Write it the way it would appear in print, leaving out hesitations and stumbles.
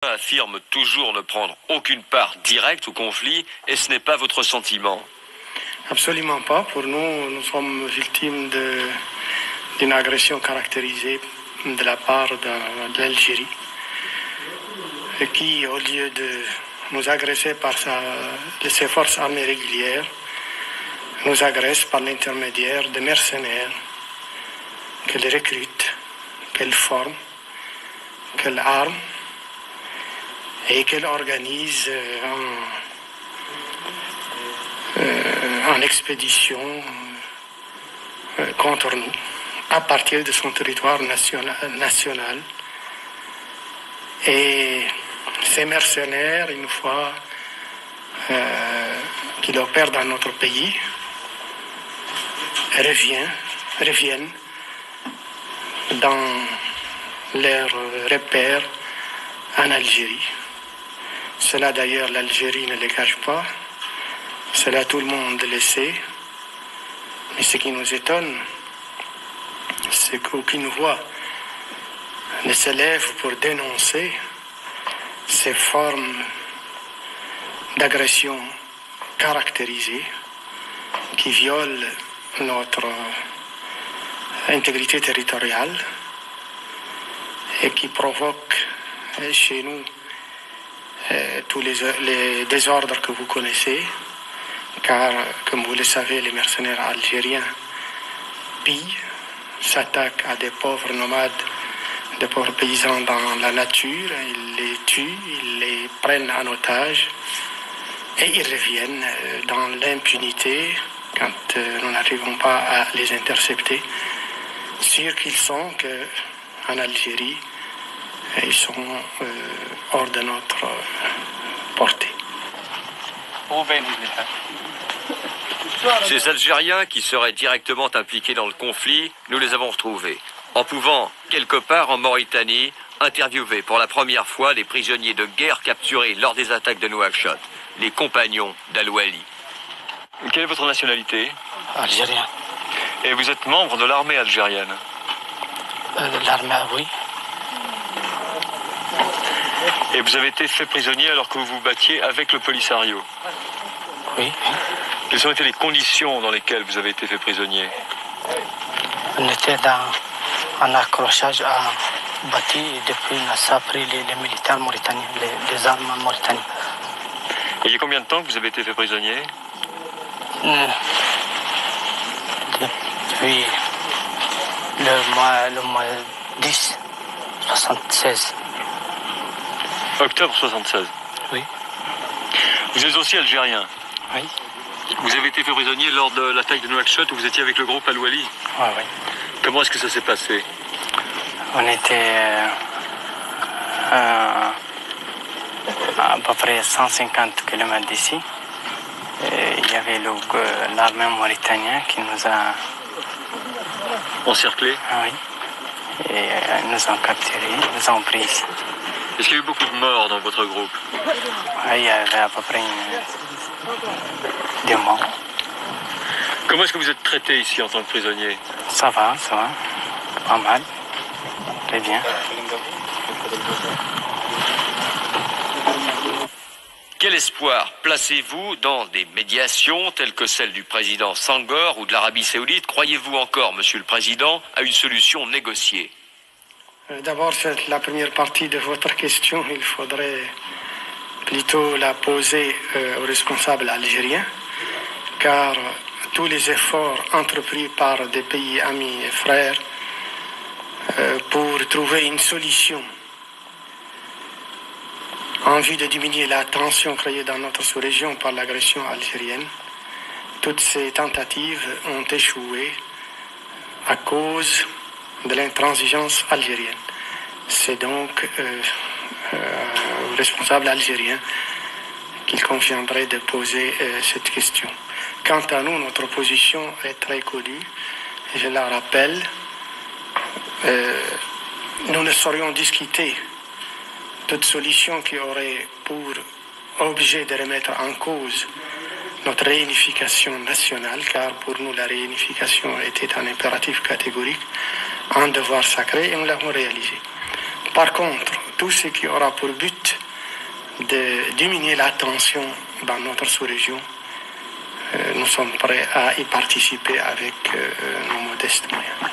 affirme toujours ne prendre aucune part directe au conflit et ce n'est pas votre sentiment? Absolument pas. Pour nous, nous sommes victimes d'une agression caractérisée de la part de l'Algérie qui, au lieu de nous agresser par ses forces armées régulières, nous agresse par l'intermédiaire de mercenaires qu'elle recrute, qu'elle forme, qu'elle arme et qu'elle organise en expédition contre nous à partir de son territoire national. Et ces mercenaires, une fois qu'ils opèrent dans notre pays, reviennent dans leurs repères en Algérie. Cela d'ailleurs, l'Algérie ne le cache pas. Cela tout le monde le sait. Mais ce qui nous étonne, c'est qu'aucune voix ne se lève pour dénoncer ces formes d'agression caractérisées qui violent notre intégrité territoriale et qui provoquent chez nous tous les désordres que vous connaissez, car, comme vous le savez, les mercenaires algériens pillent, s'attaquent à des pauvres nomades, des pauvres paysans dans la nature, ils les tuent, ils les prennent en otage et ils reviennent dans l'impunité quand nous n'arrivons pas à les intercepter, sûrs qu'ils sont qu'en Algérie, ils sont hors de notre portée. Ces Algériens qui seraient directement impliqués dans le conflit, nous les avons retrouvés. En pouvant, quelque part en Mauritanie, interviewer pour la première fois les prisonniers de guerre capturés lors des attaques de Nouakchott, les compagnons d'Al-Wali. Quelle est votre nationalité? Algérien. Et vous êtes membre de l'armée algérienne? L'armée, oui. Et vous avez été fait prisonnier alors que vous vous battiez avec le Polisario? Oui. Quelles ont été les conditions dans lesquelles vous avez été fait prisonnier? On était en accrochage à bâti et depuis on a pris les militaires mauritaniens, les armes mauritaniennes. Et il y a combien de temps que vous avez été fait prisonnier? Depuis le mois 10, 76. Octobre 76. Oui. Vous êtes aussi algérien? Oui. Vous avez été fait prisonnier lors de l'attaque de Nouakchott où vous étiez avec le groupe Al-Wali? Oui, oui. Comment est-ce que ça s'est passé? On était à peu près 150 km d'ici. Et il y avait l'armée mauritanienne qui nous a encerclés? Oui. Et nous ont capturés, nous ont pris ici. Est-ce qu'il y a eu beaucoup de morts dans votre groupe? Oui, il y avait à peu près 2 morts. Comment est-ce que vous êtes traité ici en tant que prisonnier? Ça va, pas mal, très bien. Quel espoir placez-vous dans des médiations telles que celle du président Senghor ou de l'Arabie Saoudite? Croyez-vous encore, Monsieur le Président, à une solution négociée? D'abord, c'est la première partie de votre question. Il faudrait plutôt la poser aux responsables algériens, car tous les efforts entrepris par des pays amis et frères pour trouver une solution en vue de diminuer la tension créée dans notre sous-région par l'agression algérienne, toutes ces tentatives ont échoué à cause de l'intransigeance algérienne. C'est donc aux responsables algériens qu'il conviendrait de poser cette question. Quant à nous, notre position est très connue. Je la rappelle. Nous ne saurions discuter toute solution qui aurait pour objet de remettre en cause notre réunification nationale, car pour nous la réunification était un impératif catégorique, un devoir sacré, et nous l'avons réalisé. Par contre, tout ce qui aura pour but de diminuer la tension dans notre sous-région, nous sommes prêts à y participer avec nos modestes moyens.